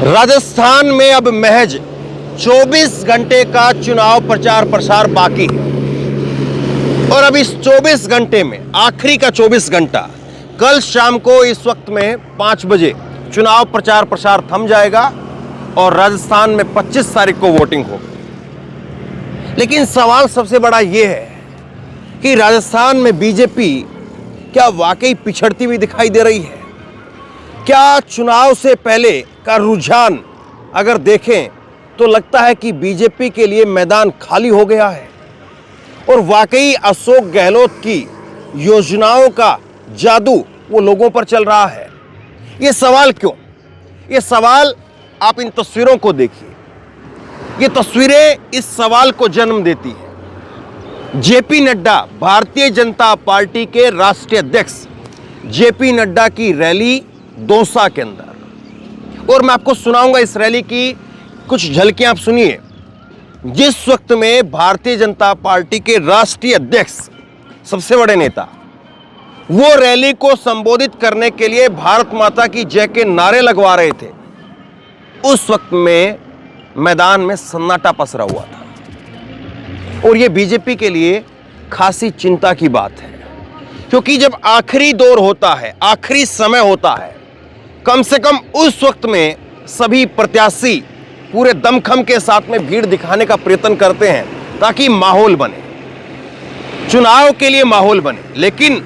राजस्थान में अब महज 24 घंटे का चुनाव प्रचार प्रसार बाकी है और अब इस 24 घंटे में आखिरी का 24 घंटा कल शाम को इस वक्त में 5 बजे चुनाव प्रचार प्रसार थम जाएगा और राजस्थान में 25 तारीख को वोटिंग होगी। लेकिन सवाल सबसे बड़ा यह है कि राजस्थान में बीजेपी क्या वाकई पिछड़ती हुई दिखाई दे रही है? क्या चुनाव से पहले का रुझान अगर देखें तो लगता है कि बीजेपी के लिए मैदान खाली हो गया है और वाकई अशोक गहलोत की योजनाओं का जादू वो लोगों पर चल रहा है। ये सवाल क्यों? ये सवाल आप इन तस्वीरों को देखिए। ये तस्वीरें इस सवाल को जन्म देती हैं। जेपी नड्डा, भारतीय जनता पार्टी के राष्ट्रीय अध्यक्ष जेपी नड्डा की रैली दौसा के अंदर, और मैं आपको सुनाऊंगा इस रैली की कुछ झलकियां। आप सुनिए। जिस वक्त में भारतीय जनता पार्टी के राष्ट्रीय अध्यक्ष, सबसे बड़े नेता, वो रैली को संबोधित करने के लिए भारत माता की जय के नारे लगवा रहे थे, उस वक्त में मैदान में सन्नाटा पसरा हुआ था। और ये बीजेपी के लिए खासी चिंता की बात है, क्योंकि जब आखिरी दौर होता है, आखिरी समय होता है, कम से कम उस वक्त में सभी प्रत्याशी पूरे दमखम के साथ में भीड़ दिखाने का प्रयत्न करते हैं ताकि माहौल बने, चुनाव के लिए माहौल बने। लेकिन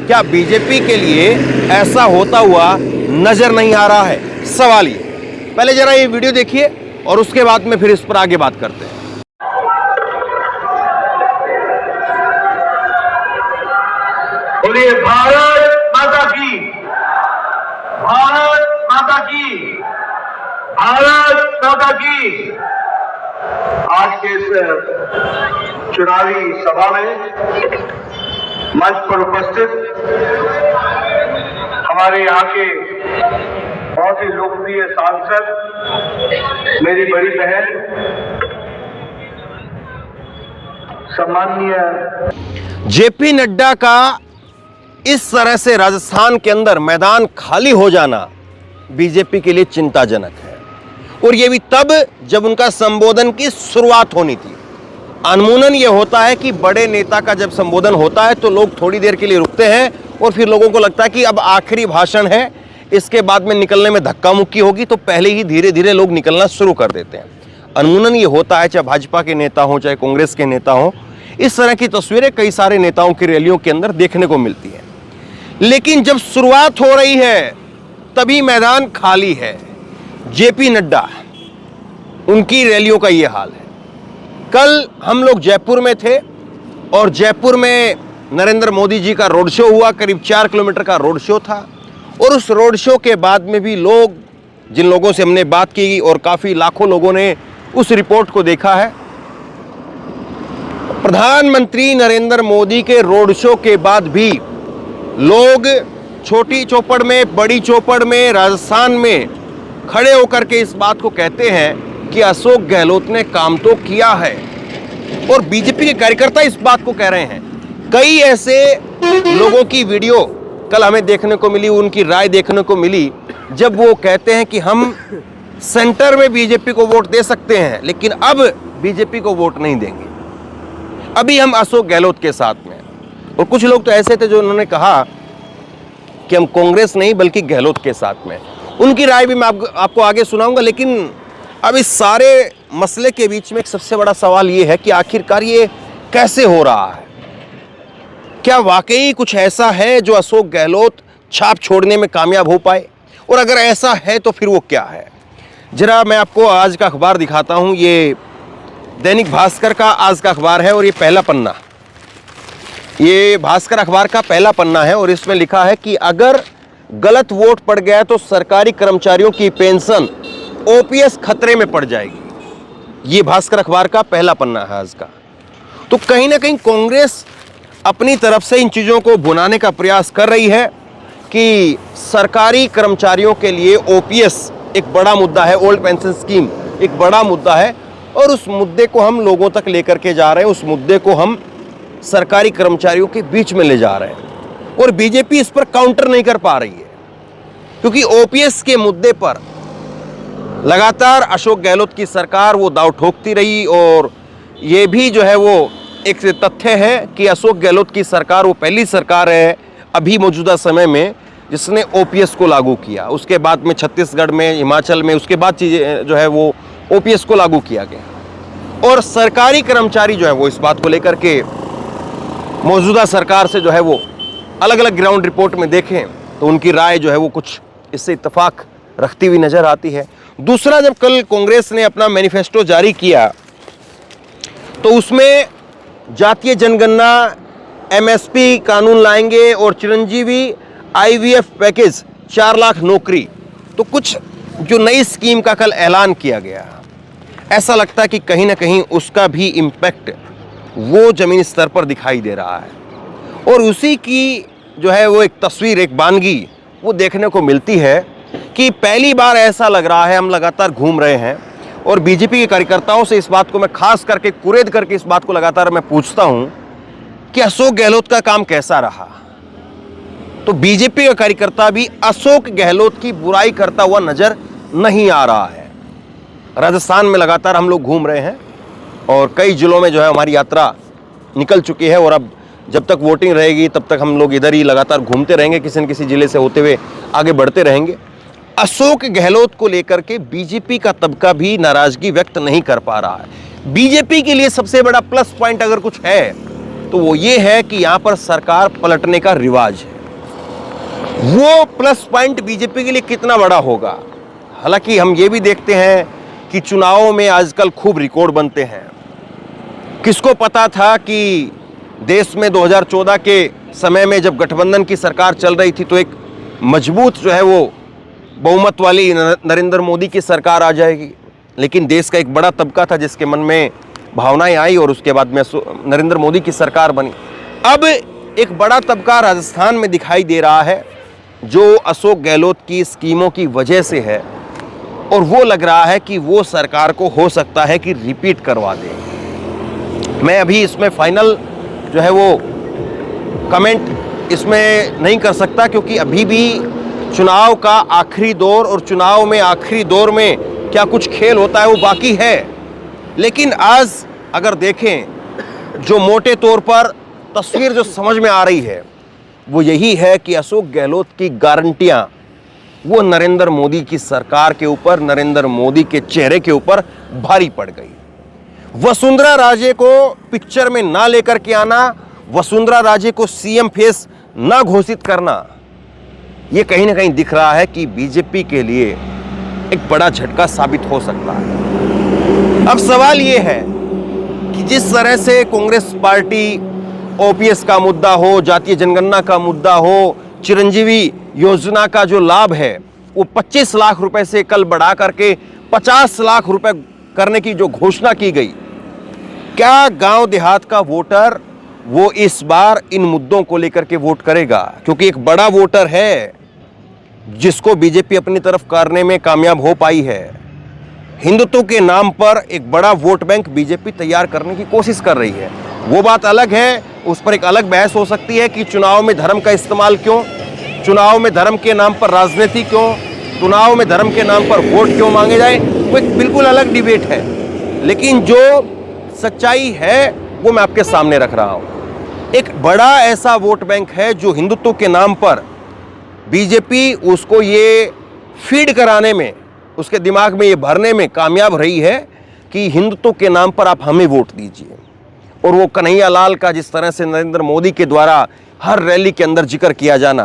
क्या बीजेपी के लिए ऐसा होता हुआ नजर नहीं आ रहा है? सवाल ये। पहले जरा ये वीडियो देखिए और उसके बाद में फिर इस पर आगे बात करते हैं। बोलिए भारत माता की, भारत माता की, भारत माता की। आज के इस चुनावी सभा में मंच पर उपस्थित हमारे यहाँ के बहुत ही लोकप्रिय सांसद, मेरी बड़ी बहन सम्माननीय जेपी नड्डा का इस तरह से राजस्थान के अंदर मैदान खाली हो जाना बीजेपी के लिए चिंताजनक है। और यह भी तब जब उनका संबोधन की शुरुआत होनी थी। अनमूनन यह होता है कि बड़े नेता का जब संबोधन होता है तो लोग थोड़ी देर के लिए रुकते हैं और फिर लोगों को लगता है कि अब आखिरी भाषण है, इसके बाद में निकलने में धक्का मुक्की होगी, तो पहले ही धीरे धीरे लोग निकलना शुरू कर देते हैं। अनमूनन ये होता है, चाहे भाजपा के नेता हों चाहे कांग्रेस के नेता हों। इस तरह की तस्वीरें कई सारे नेताओं की रैलियों के अंदर देखने को मिलती है। लेकिन जब शुरुआत हो रही है तभी मैदान खाली है। जेपी नड्डा, उनकी रैलियों का यह हाल है। कल हम लोग जयपुर में थे और जयपुर में नरेंद्र मोदी जी का रोड शो हुआ। करीब 4 किलोमीटर का रोड शो था और उस रोड शो के बाद में भी लोग, जिन लोगों से हमने बात की और काफ़ी लाखों लोगों ने उस रिपोर्ट को देखा है, प्रधानमंत्री नरेंद्र मोदी के रोड शो के बाद भी लोग छोटी चौपड़ में, बड़ी चौपड़ में, राजस्थान में खड़े होकर के इस बात को कहते हैं कि अशोक गहलोत ने काम तो किया है। और बीजेपी के कार्यकर्ता इस बात को कह रहे हैं। कई ऐसे लोगों की वीडियो कल हमें देखने को मिली, उनकी राय देखने को मिली, जब वो कहते हैं कि हम सेंटर में बीजेपी को वोट दे सकते हैं लेकिन अब बीजेपी को वोट नहीं देंगे, अभी हम अशोक गहलोत के साथ में। और कुछ लोग तो ऐसे थे जो उन्होंने कहा कि हम कांग्रेस नहीं बल्कि गहलोत के साथ में। उनकी राय भी मैं आपको आगे सुनाऊंगा। लेकिन अब इस सारे मसले के बीच में एक सबसे बड़ा सवाल ये है कि आखिरकार ये कैसे हो रहा है? क्या वाकई कुछ ऐसा है जो अशोक गहलोत छाप छोड़ने में कामयाब हो पाए? और अगर ऐसा है तो फिर वो क्या है? जरा मैं आपको आज का अखबार दिखाता हूँ। ये दैनिक भास्कर का आज का अखबार है और ये पहला पन्ना, ये भास्कर अखबार का पहला पन्ना है और इसमें लिखा है कि अगर गलत वोट पड़ गया तो सरकारी कर्मचारियों की पेंशन ओपीएस खतरे में पड़ जाएगी। ये भास्कर अखबार का पहला पन्ना है आज का। तो कहीं ना कहीं कांग्रेस अपनी तरफ से इन चीज़ों को भुनाने का प्रयास कर रही है कि सरकारी कर्मचारियों के लिए ओपीएस एक बड़ा मुद्दा है, ओल्ड पेंशन स्कीम एक बड़ा मुद्दा है और उस मुद्दे को हम लोगों तक लेकर के जा रहे हैं, उस मुद्दे को हम सरकारी कर्मचारियों के बीच में ले जा रहे हैं। और बीजेपी इस पर काउंटर नहीं कर पा रही है, क्योंकि ओपीएस के मुद्दे पर लगातार अशोक गहलोत की सरकार वो दाव ठोकती रही और ये भी जो है वो एक तथ्य है कि अशोक गहलोत की सरकार वो पहली सरकार है अभी मौजूदा समय में जिसने ओपीएस को लागू किया। उसके बाद में छत्तीसगढ़ में, हिमाचल में, उसके बाद चीज़ें जो है वो ओपीएस को लागू किया गया और सरकारी कर्मचारी जो है वो इस बात को लेकर के मौजूदा सरकार से जो है वो अलग अलग ग्राउंड रिपोर्ट में देखें तो उनकी राय जो है वो कुछ इससे इत्तेफाक रखती हुई नजर आती है। दूसरा, जब कल कांग्रेस ने अपना मैनिफेस्टो जारी किया तो उसमें जातीय जनगणना, एमएसपी कानून लाएंगे और चिरंजीवी आईवीएफ पैकेज, 4 लाख नौकरी, तो कुछ जो नई स्कीम का कल ऐलान किया गया, ऐसा लगता है कि कहीं ना कहीं उसका भी इम्पैक्ट वो जमीनी स्तर पर दिखाई दे रहा है और उसी की जो है वो एक तस्वीर, एक बानगी वो देखने को मिलती है कि पहली बार ऐसा लग रहा है, हम लगातार घूम रहे हैं और बीजेपी के कार्यकर्ताओं से इस बात को मैं खास करके कुरेद करके इस बात को लगातार मैं पूछता हूं कि अशोक गहलोत का काम कैसा रहा, तो बीजेपी का कार्यकर्ता भी अशोक गहलोत की बुराई करता हुआ नजर नहीं आ रहा है। राजस्थान में लगातार हम लोग घूम रहे हैं और कई जिलों में जो है हमारी यात्रा निकल चुकी है और अब जब तक वोटिंग रहेगी तब तक हम लोग इधर ही लगातार घूमते रहेंगे, किसी न किसी जिले से होते हुए आगे बढ़ते रहेंगे। अशोक गहलोत को लेकर के बीजेपी का तबका भी नाराजगी व्यक्त नहीं कर पा रहा है। बीजेपी के लिए सबसे बड़ा प्लस पॉइंट अगर कुछ है तो वो ये है कि यहां पर सरकार पलटने का रिवाज है। वो प्लस पॉइंट बीजेपी के लिए कितना बड़ा होगा, हालांकि हम ये भी देखते हैं कि चुनावों में आजकल खूब रिकॉर्ड बनते हैं। किसको पता था कि देश में 2014 के समय में जब गठबंधन की सरकार चल रही थी तो एक मजबूत जो है वो बहुमत वाली नरेंद्र मोदी की सरकार आ जाएगी, लेकिन देश का एक बड़ा तबका था जिसके मन में भावनाएं आई और उसके बाद में नरेंद्र मोदी की सरकार बनी। अब एक बड़ा तबका राजस्थान में दिखाई दे रहा है जो अशोक गहलोत की स्कीमों की वजह से है और वो लग रहा है कि वो सरकार को हो सकता है कि रिपीट करवा दे। मैं अभी इसमें फाइनल जो है वो कमेंट इसमें नहीं कर सकता क्योंकि अभी भी चुनाव का आखिरी दौर और चुनाव में आखिरी दौर में क्या कुछ खेल होता है वो बाकी है। लेकिन आज अगर देखें जो मोटे तौर पर तस्वीर जो समझ में आ रही है वो यही है कि अशोक गहलोत की गारंटियां वो नरेंद्र मोदी की सरकार के ऊपर, नरेंद्र मोदी के चेहरे के ऊपर भारी पड़ गई। वसुंधरा राजे को पिक्चर में ना लेकर के आना, वसुंधरा राजे को सीएम फेस ना घोषित करना, ये कहीं ना कहीं दिख रहा है कि बीजेपी के लिए एक बड़ा झटका साबित हो सकता है। अब सवाल ये है कि जिस तरह से कांग्रेस पार्टी ओपीएस का मुद्दा हो, जातीय जनगणना का मुद्दा हो, चिरंजीवी योजना का जो लाभ है वो 25 लाख रुपए से कल बढ़ा करके 50 लाख रुपए करने की जो घोषणा की गई, क्या गांव देहात का वोटर वो इस बार इन मुद्दों को लेकर के वोट करेगा? क्योंकि एक बड़ा वोटर है जिसको बीजेपी अपनी तरफ करने में कामयाब हो पाई है। हिंदुत्व के नाम पर एक बड़ा वोट बैंक बीजेपी तैयार करने की कोशिश कर रही है। वो बात अलग है, उस पर एक अलग बहस हो सकती है कि चुनाव में धर्म का इस्तेमाल क्यों, चुनाव में धर्म के नाम पर राजनीति क्यों, चुनाव में धर्म के नाम पर वोट क्यों मांगे जाए, वो एक बिल्कुल अलग डिबेट है। लेकिन जो सच्चाई है वो मैं आपके सामने रख रहा हूं। एक बड़ा ऐसा वोट बैंक है जो हिंदुत्व के नाम पर बीजेपी उसको ये फीड कराने में, उसके दिमाग में ये भरने में कामयाब रही है कि हिंदुत्व के नाम पर आप हमें वोट दीजिए। और वो कन्हैया लाल का जिस तरह से नरेंद्र मोदी के द्वारा हर रैली के अंदर जिक्र किया जाना,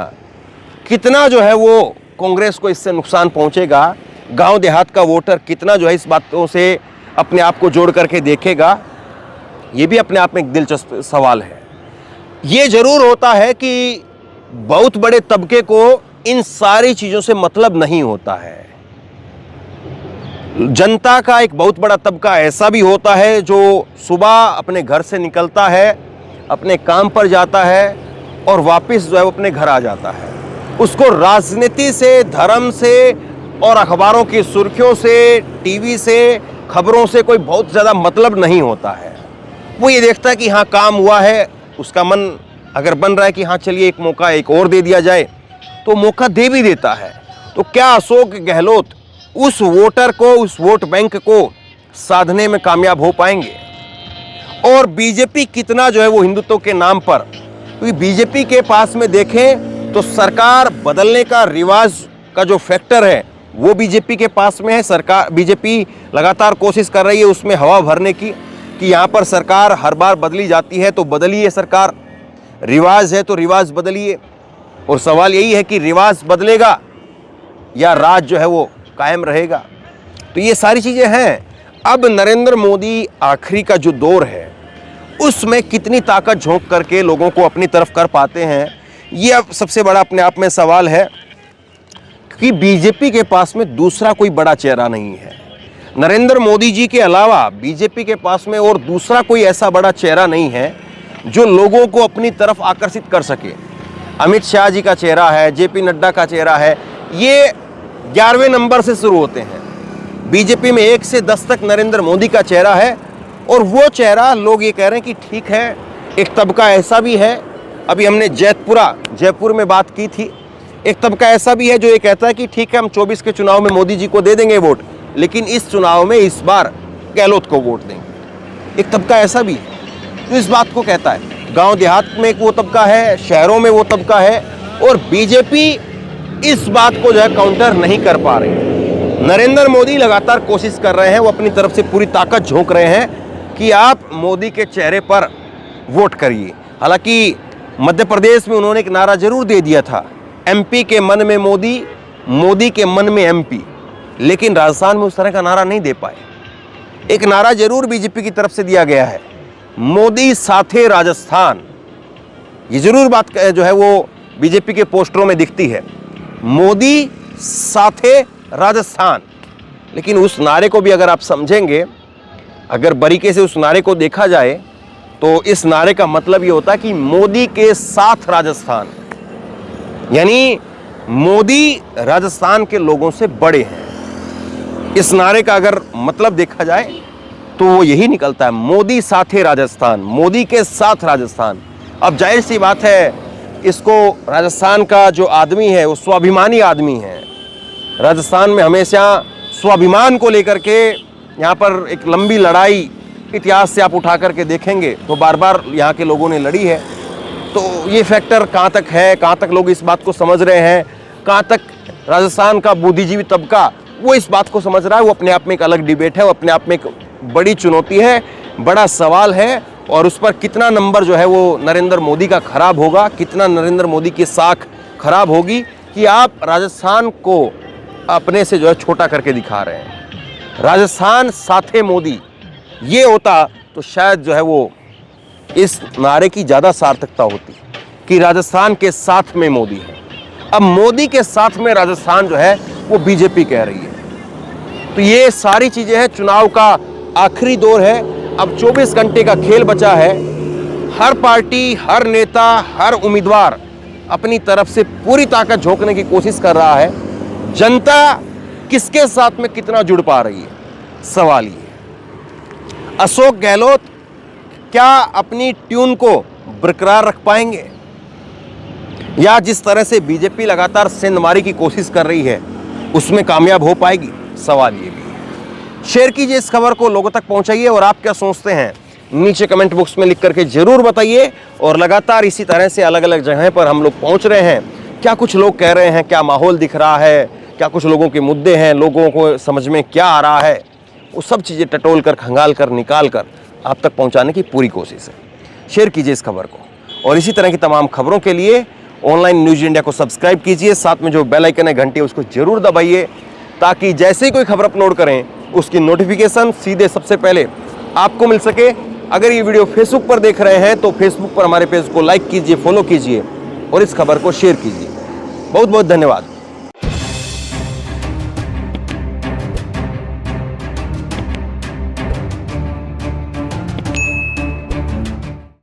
कितना जो है वो कांग्रेस को इससे नुकसान पहुंचेगा, गांव देहात का वोटर कितना जो है इस बातों से अपने आप को जोड़ करके देखेगा, ये भी अपने आप में एक दिलचस्प सवाल है। ये जरूर होता है कि बहुत बड़े तबके को इन सारी चीजों से मतलब नहीं होता है। जनता का एक बहुत बड़ा तबका ऐसा भी होता है जो सुबह अपने घर से निकलता है, अपने काम पर जाता है और वापस जो है वो अपने घर आ जाता है। उसको राजनीति से, धर्म से और अखबारों की सुर्खियों से, टीवी से, खबरों से कोई बहुत ज़्यादा मतलब नहीं होता है। वो ये देखता है कि हाँ काम हुआ है, उसका मन अगर बन रहा है कि हाँ चलिए एक मौका एक और दे दिया जाए तो मौका दे भी देता है। तो क्या अशोक गहलोत उस वोटर को, उस वोट बैंक को साधने में कामयाब हो पाएंगे। और बीजेपी कितना जो है वो हिंदुत्व के नाम पर, क्योंकि बीजेपी के पास में देखें तो सरकार बदलने का रिवाज का जो फैक्टर है वो बीजेपी के पास में है। सरकार, बीजेपी लगातार कोशिश कर रही है उसमें हवा भरने की कि यहाँ पर सरकार हर बार बदली जाती है तो बदलिए सरकार, रिवाज है तो रिवाज बदलिए। और सवाल यही है कि रिवाज बदलेगा या राज जो है वो कायम रहेगा। तो ये सारी चीज़ें हैं। अब नरेंद्र मोदी आखिरी का जो दौर है उसमें कितनी ताकत झोंक करके लोगों को अपनी तरफ कर पाते हैं, ये अब सबसे बड़ा अपने आप में सवाल है कि बीजेपी के पास में दूसरा कोई बड़ा चेहरा नहीं है। नरेंद्र मोदी जी के अलावा बीजेपी के पास में और दूसरा कोई ऐसा बड़ा चेहरा नहीं है जो लोगों को अपनी तरफ आकर्षित कर सके। अमित शाह जी का चेहरा है, जेपी नड्डा का चेहरा है, ये 11वें नंबर से शुरू होते हैं। बीजेपी में 1 से 10 तक नरेंद्र मोदी का चेहरा है। और वो चेहरा लोग ये कह रहे हैं कि ठीक है, एक तबका ऐसा भी है, अभी हमने जयपुर में बात की थी, एक तबका ऐसा भी है जो ये कहता है कि ठीक है हम 24 के चुनाव में मोदी जी को दे देंगे वोट, लेकिन इस चुनाव में इस बार गहलोत को वोट देंगे। एक तबका ऐसा भी है जो इस बात को कहता है। गांव देहात में एक वो तबका है, शहरों में वो तबका है, और बीजेपी इस बात को जो है काउंटर नहीं कर पा रही। नरेंद्र मोदी लगातार कोशिश कर रहे हैं, वो अपनी तरफ से पूरी ताकत झोंक रहे हैं कि आप मोदी के चेहरे पर वोट करिए। हालांकि मध्य प्रदेश में उन्होंने एक नारा जरूर दे दिया था, एमपी के मन में मोदी, मोदी के मन में एमपी, लेकिन राजस्थान में उस तरह का नारा नहीं दे पाए। एक नारा जरूर बीजेपी की तरफ से दिया गया है, मोदी साथे राजस्थान। ये जरूर बात जो है वो बीजेपी के पोस्टरों में दिखती है, मोदी साथे राजस्थान। लेकिन उस नारे को भी अगर आप समझेंगे, अगर बारीकी से उस नारे को देखा जाए तो इस नारे का मतलब ये होता है कि मोदी के साथ राजस्थान, यानी मोदी राजस्थान के लोगों से बड़े हैं। इस नारे का अगर मतलब देखा जाए तो वो यही निकलता है, मोदी साथे राजस्थान, मोदी के साथ राजस्थान। अब जाहिर सी बात है, इसको राजस्थान का जो आदमी है वो स्वाभिमानी आदमी है। राजस्थान में हमेशा स्वाभिमान को लेकर के यहाँ पर एक लंबी लड़ाई इतिहास से आप उठा करके देखेंगे तो बार बार यहाँ के लोगों ने लड़ी है। तो ये फैक्टर कहाँ तक है, कहाँ तक लोग इस बात को समझ रहे हैं, कहाँ तक राजस्थान का बुद्धिजीवी तबका वो इस बात को समझ रहा है, वो अपने आप में एक अलग डिबेट है, वो अपने आप में एक बड़ी चुनौती है, बड़ा सवाल है। और उस पर कितना नंबर जो है वो नरेंद्र मोदी का खराब होगा, कितना नरेंद्र मोदी की साख खराब होगी कि आप राजस्थान को अपने से जो है छोटा करके दिखा रहे हैं। राजस्थान साथे मोदी ये होता तो शायद जो है वो इस नारे की ज़्यादा सार्थकता होती कि राजस्थान के साथ में मोदी है। अब मोदी के साथ में राजस्थान जो है वो बीजेपी कह रही है। तो ये सारी चीज़ें हैं, चुनाव का आखिरी दौर है, अब 24 घंटे का खेल बचा है। हर पार्टी, हर नेता, हर उम्मीदवार अपनी तरफ से पूरी ताकत झोंकने की कोशिश कर रहा है। जनता किसके साथ में कितना जुड़ पा रही है, सवाल ये। अशोक गहलोत क्या अपनी ट्यून को बरकरार रख पाएंगे, या जिस तरह से बीजेपी लगातार सेंधमारी की कोशिश कर रही है उसमें कामयाब हो पाएगी, सवाल ये भी है। शेयर कीजिए इस खबर को, लोगों तक पहुंचाइए, और आप क्या सोचते हैं नीचे कमेंट बॉक्स में लिख करके जरूर बताइए। और लगातार इसी तरह से अलग अलग जगह पर हम लोग पहुंच रहे हैं। क्या कुछ लोग कह रहे हैं, क्या माहौल दिख रहा है, क्या कुछ लोगों के मुद्दे हैं, लोगों को समझ में क्या आ रहा है, वो सब चीज़ें टटोल कर, खंगाल कर, निकाल कर आप तक पहुंचाने की पूरी कोशिश है। शेयर कीजिए इस खबर को, और इसी तरह की तमाम खबरों के लिए ऑनलाइन न्यूज़ इंडिया को सब्सक्राइब कीजिए, साथ में जो बेल आइकन है घंटी उसको जरूर दबाइए, ताकि जैसे ही कोई खबर अपलोड करें उसकी नोटिफिकेशन सीधे सबसे पहले आपको मिल सके। अगर ये वीडियो फेसबुक पर देख रहे हैं तो फेसबुक पर हमारे पेज को लाइक कीजिए, फॉलो कीजिए और इस खबर को शेयर कीजिए। बहुत बहुत धन्यवाद।